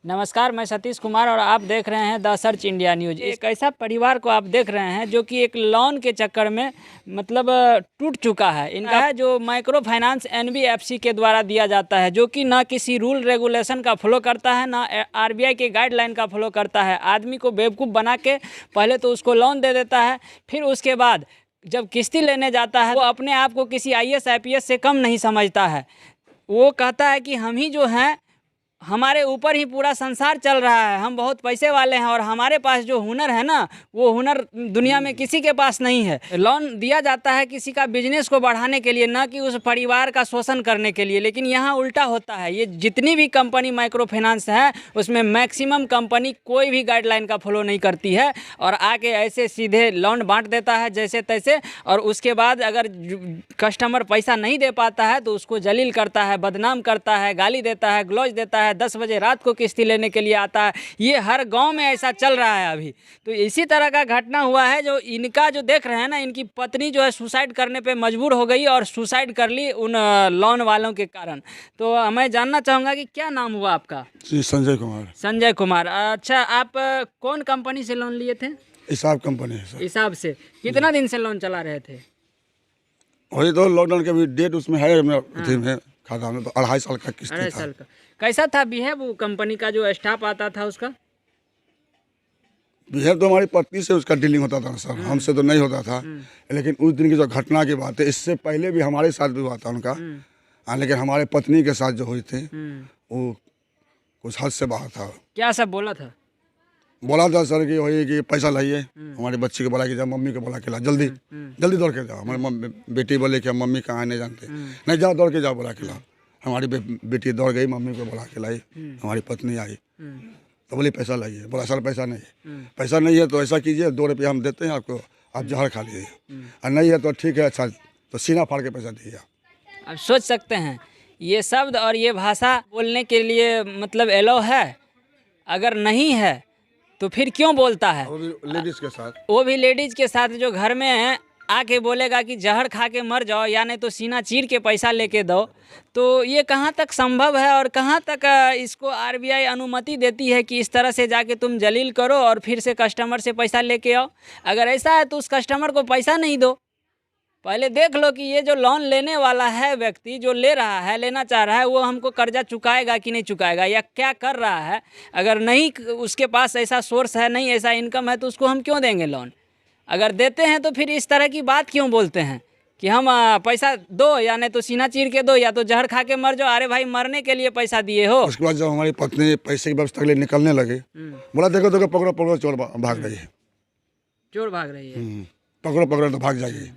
नमस्कार, मैं सतीश कुमार और आप देख रहे हैं द सर्च इंडिया न्यूज़। एक ऐसा परिवार को आप देख रहे हैं जो कि एक लोन के चक्कर में मतलब टूट चुका है। इनका है जो माइक्रो फाइनेंस एनबीएफसी के द्वारा दिया जाता है, जो कि ना किसी रूल रेगुलेशन का फॉलो करता है, ना आरबीआई के गाइडलाइन का फॉलो करता है। आदमी को बेवकूफ़ बना के पहले तो उसको लोन दे देता है, फिर उसके बाद जब किस्ती लेने जाता है वो अपने आप को किसी आईएएस आईपीएस से कम नहीं समझता है। वो कहता है कि हम ही जो हैं, हमारे ऊपर ही पूरा संसार चल रहा है, हम बहुत पैसे वाले हैं और हमारे पास जो हुनर है ना, वो हुनर दुनिया में किसी के पास नहीं है। लोन दिया जाता है किसी का बिजनेस को बढ़ाने के लिए, ना कि उस परिवार का शोषण करने के लिए। लेकिन यहाँ उल्टा होता है। ये जितनी भी कंपनी माइक्रो फाइनेंस है उसमें मैक्सिमम कंपनी कोई भी गाइडलाइन का फॉलो नहीं करती है और आके ऐसे सीधे लोन बांट देता है जैसे तैसे। और उसके बाद अगर कस्टमर पैसा नहीं दे पाता है तो उसको जलील करता है, बदनाम करता है, गाली देता है, ग्लौज देता है, 10 बजे रात को किस्ती लेने के लिए आता है। ये हर गांव में ऐसा चल रहा है अभी। तो इसी तरह का घटना हुआ है। जो इनका जो देख रहे हैं ना, इनकी पत्नी जो है सुसाइड करने पे मजबूर हो गई और सुसाइड कर ली उन लोन वालों के कारण। तो मैं जानना चाहूँगा कि क्या नाम हुआ आपका? जी, संजय कुमार। संजय कुमार। अच्छा, आप कौन कंपनी से लोन लिए थे? हिसाब कंपनी है सर। हिसाब से। कितना दिन से लोन चला रहे थे? वही तो लॉकडाउन के भी डेट उसमें है अथी में खाता में, तो 2.5 साल का किस्त 2.5 था। साल का। कैसा था बिहेव वो कंपनी का जो स्टाफ आता था उसका? बिहेव तो हमारी पत्नी से उसका डीलिंग होता था सर, हमसे तो नहीं होता था। लेकिन उस दिन की जो घटना की बात है, इससे पहले भी हमारे साथ भी हुआ था उनका। लेकिन हमारे पत्नी के साथ जो हुई थी वो कुछ हद से बाहर था। क्या सब बोला था? बोला था सर कि वही कि पैसा लाइए, हमारी बच्ची को बोला कि जाओ, मम्मी को बोला कि ला जल्दी जल्दी दौड़ के जाओ। हमारी बेटी बोले कि हम मम्मी कहाँ नहीं जानते, नहीं जाओ दौड़ के जाओ बोला के लाओ। हमारी बेटी दौड़ गई, मम्मी को बोला के लाई। हमारी पत्नी आई तो बोली पैसा लाइए। बोला सर पैसा नहीं है। पैसा नहीं है तो ऐसा कीजिए, 2 रुपये हम देते हैं आपको, आप जहर खा लीजिए। और नहीं है तो ठीक है, अच्छा तो सीना फाड़ के पैसा दीजिए। अब सोच सकते हैं ये शब्द और ये भाषा बोलने के लिए मतलब एलो है? अगर नहीं है तो फिर क्यों बोलता है? वो भी लेडीज के साथ, वो भी लेडीज के साथ जो घर में है, आके बोलेगा कि जहर खा के मर जाओ या नहीं तो सीना चीर के पैसा लेके दो। तो ये कहाँ तक संभव है और कहाँ तक इसको आरबीआई अनुमति देती है कि इस तरह से जाके तुम जलील करो और फिर से कस्टमर से पैसा लेके आओ? अगर ऐसा है तो उस कस्टमर को पैसा नहीं दो। पहले देख लो कि ये जो लोन लेने वाला है व्यक्ति, जो ले रहा है, लेना चाह रहा है, वो हमको कर्जा चुकाएगा कि नहीं चुकाएगा, या क्या कर रहा है। अगर नहीं उसके पास ऐसा सोर्स है, नहीं ऐसा इनकम है, तो उसको हम क्यों देंगे लोन? अगर देते हैं तो फिर इस तरह की बात क्यों बोलते हैं कि हम पैसा दो या नहीं तो सीना चीर के दो या तो जहर खा के मर जाओ। अरे भाई, मरने के लिए पैसा दिए हो। उसके बाद जब हमारी पत्नी पैसे की व्यवस्था के लिए निकलने लगे, बोला देखो देखो पकड़ो पकड़ो, चोर भाग रही है। चोर भाग रही है। पकड़ो पकड़ो तो भाग जाइए।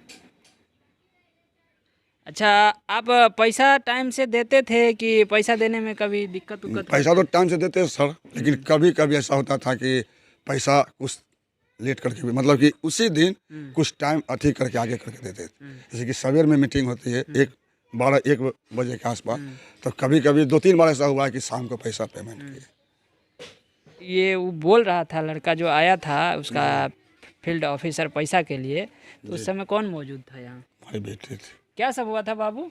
अच्छा, आप पैसा टाइम से देते थे कि पैसा देने में कभी दिक्कत उक्कत? पैसा तो टाइम से देते हैं सर, लेकिन कभी कभी ऐसा होता था कि पैसा कुछ लेट करके भी, मतलब कि उसी दिन कुछ टाइम अथी करके आगे करके देते थे। जैसे कि सवेर में मीटिंग होती है 1 बजे के आसपास, तो कभी कभी 2-3 बार ऐसा हुआ है कि शाम को पैसा पेमेंट किए। ये वो बोल रहा था लड़का जो आया था उसका फील्ड ऑफिसर पैसा के लिए, तो उस समय कौन मौजूद था यहाँ? हमारी बेटी थी। क्या सब हुआ था बाबू?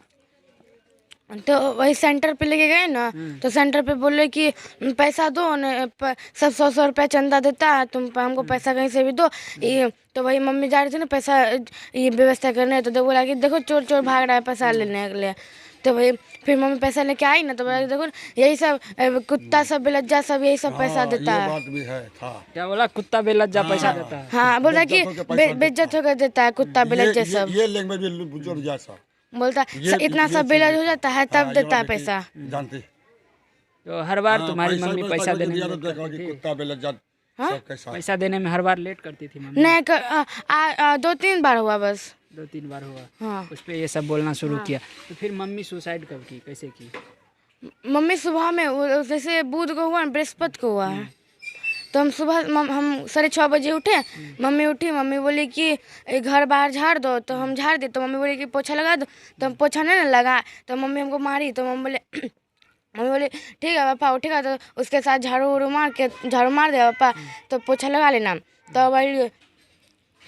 तो वही सेंटर पे लेके गए ना, तो सेंटर पे बोले कि पैसा दो सब 100-100 रुपया चंदा देता है, तुम हमको पैसा कहीं से भी दो। ये तो वही मम्मी जा रही थी ना पैसा ये व्यवस्था करने, तो बोला कि देखो चोर चोर भाग रहा है पैसा लेने के लिए। तो वही फिर मम्मी पैसा लेके आई ना, तो बोला कि देखो यही सब कुत्ता सब बेलज्जा सब यही सब पैसा देता ये है। बात भी है था। क्या बोला? कुत्ता बेलज्जा पैसा देता है? हाँ, बोला कि बेइज्जत होकर देता है कुत्ता बेलज्जा सब। ये लैंग्वेज भी बुजुर्ग जैसा बोलता इतना सब बेलज हो जाता है तब देता है पैसा। जानते तो हर बार तुम्हारी मम्मी पैसा देने में लेट करती थी? कुत्ता बेलज्जा सब कैसा। पैसा देने में हर बार लेट करती थी मम्मी? नहीं 2-3 बार हुआ बस। 2-3 बार हुआ। हाँ, उस पर ये सब बोलना शुरू किया। तो फिर मम्मी सुसाइड कब की, कैसे की? मम्मी सुबह में जैसे बुध को हुआ, बृहस्पति को हुआ है। तो हम सुबह हम 6:30 बजे उठे, मम्मी उठी, मम्मी बोली कि घर बाहर झाड़ दो, तो हम झाड़ दिए। तो मम्मी बोली कि पोछा लगा दो, तो हम पोछा नहीं ना लगा, तो मम्मी हमको मारी। तो मम्मी बोली ठीक है पापा उठेगा तो उसके साथ झाड़ू मार दिया पापा, तो पोछा लगा लेना। तो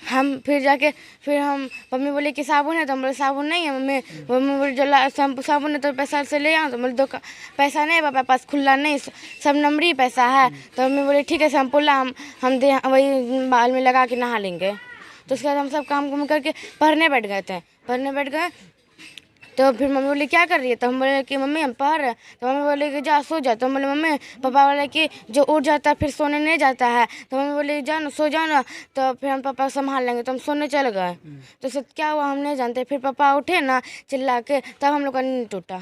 हम फिर जाके फिर हम मम्मी बोले कि साबुन है, तो हम बोले साबुन नहीं है मम्मी। मम्मी बोले जो शैम्पू साबुन है तो पैसा से ले आओ, तो बोले पैसा नहीं है पापा पास, खुला नहीं, सब नंबरी पैसा है। तो मम्मी बोले ठीक है शैम्पू ला, हम दे वही बाल में लगा के नहा लेंगे। तो उसके बाद हम सब काम करके पढ़ने बैठ गए। तो फिर मम्मी बोली क्या कर रही है, तो हम बोले कि मम्मी हम पढ़ रहे हैं। तो मम्मी बोले कि जा सो जा। तो हम बोले मम्मी, पापा बोले कि जो उठ जाता है फिर सोने नहीं जाता है। तो मम्मी बोली जा ना सो जाओ ना, तो फिर हम पापा संभाल लेंगे। तो हम सोने चल गए। तो सब क्या हुआ हम नहीं जानते। फिर पापा उठे ना चिल्ला के, तब हम लोग का नींद टूटा।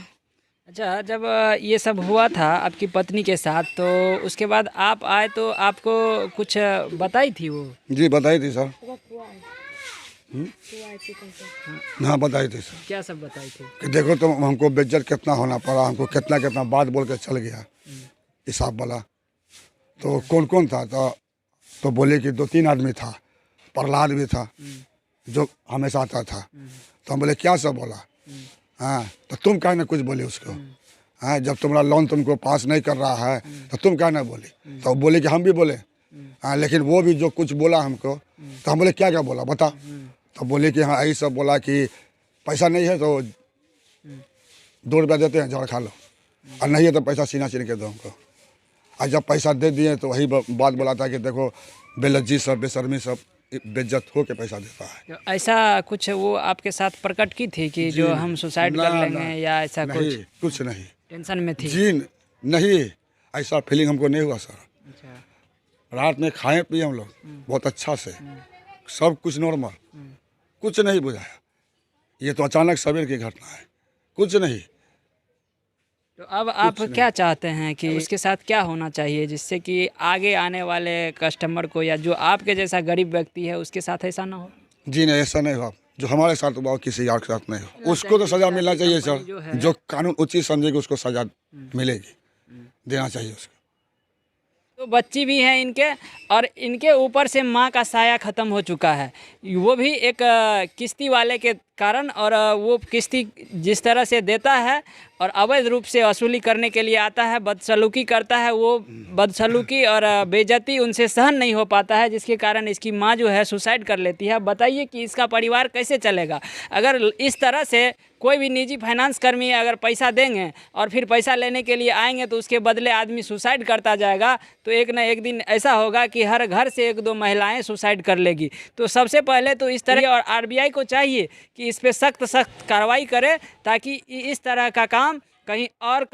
अच्छा, जब ये सब हुआ था आपकी पत्नी के साथ, तो उसके बाद आप आए तो आपको कुछ बताई थी वो? जी बताई थी सर। हाँ बताई थी सर। क्या सब बताई थी? कि देखो तो हमको बेइज्जत कितना होना पड़ा, हमको कितना बात बोल के चल गया हिसाब वाला। तो कौन कौन था, तो बोले कि 2-3 आदमी था, प्रहलाद भी था जो हमेशा आता था। तो हम बोले क्या सब बोला? हाँ, तो तुम क्या ना कुछ बोले उसको? हाँ, जब तुम्हारा लोन तुमको पास नहीं कर रहा है तो तुम क्या ना बोले? तो बोले कि हम भी बोले। हाँ, लेकिन वो भी जो कुछ बोला हमको, तो हम बोले क्या क्या बोला बता? तो बोले कि हाँ यही सब बोला कि पैसा नहीं है तो 2 रुपया देते हैं, जड़ खा लो, और नहीं है तो पैसा सीना चीन के दो हमको। और जब पैसा दे दिए तो वही बात बोला था कि देखो बेलज्जी सब, बेशर्मी सब, बेइज्जत हो के पैसा देता है। तो ऐसा कुछ वो आपके साथ प्रकट की थी कि जो हम सुसाइड कर लेंगे या ऐसा कुछ नहीं, टेंशन में थी? जी नहीं, ऐसा फीलिंग हमको नहीं हुआ सर। अच्छा। रात में खाए पिए हम लोग बहुत अच्छा से, सब कुछ नॉर्मल, कुछ नहीं बुझाया। ये तो अचानक सवेर की घटना है, कुछ नहीं। तो अब आप क्या चाहते हैं कि उसके साथ क्या होना चाहिए जिससे कि आगे आने वाले कस्टमर को या जो आपके जैसा गरीब व्यक्ति है उसके साथ ऐसा ना हो? जी नहीं, ऐसा नहीं हुआ। जो हमारे साथ हुआ किसी और के साथ नहीं हो। उसको तो सज़ा मिलना चाहिए सर, जो कानून उचित समझेगी उसको सज़ा मिलेगी, देना चाहिए उसको। तो बच्ची भी हैं इनके, और इनके ऊपर से माँ का साया ख़त्म हो चुका है। वो भी एक किश्ती वाले के कारण, और वो किश्ती जिस तरह से देता है और अवैध रूप से वसूली करने के लिए आता है, बदसलूकी करता है, वो बदसलूकी और बेइज्जती उनसे सहन नहीं हो पाता है, जिसके कारण इसकी माँ जो है सुसाइड कर लेती है। बताइए कि इसका परिवार कैसे चलेगा अगर इस तरह से कोई भी निजी फाइनेंस कर्मी अगर पैसा देंगे और फिर पैसा लेने के लिए आएंगे तो उसके बदले आदमी सुसाइड करता जाएगा, तो एक ना एक दिन ऐसा होगा कि हर घर से 1-2 महिलाएं सुसाइड कर लेगी। तो सबसे पहले तो इस तरह, और आरबीआई को चाहिए कि इस पे सख्त कार्रवाई करे ताकि इस तरह का काम कहीं और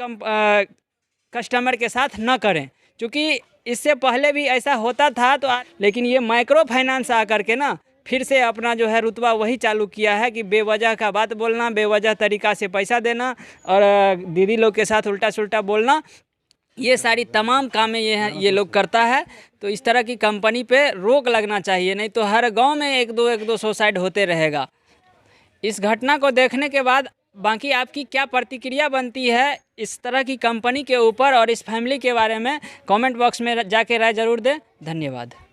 कस्टमर के साथ न करें, क्योंकि इससे पहले भी ऐसा होता था। तो लेकिन ये माइक्रो फाइनेंस आकर के ना फिर से अपना जो है रुतबा वही चालू किया है कि बेवजह का बात बोलना, बेवजह तरीक़ा से पैसा देना और दीदी लोग के साथ उल्टा सुल्टा बोलना, ये सारी तमाम कामें ये लोग करता है। तो इस तरह की कंपनी पे रोक लगना चाहिए, नहीं तो हर गांव में 1-2 सुसाइड होते रहेगा। इस घटना को देखने के बाद बाकी आपकी क्या प्रतिक्रिया बनती है इस तरह की कंपनी के ऊपर और इस फैमिली के बारे में, कमेंट बॉक्स में जाके राय ज़रूर दें। धन्यवाद।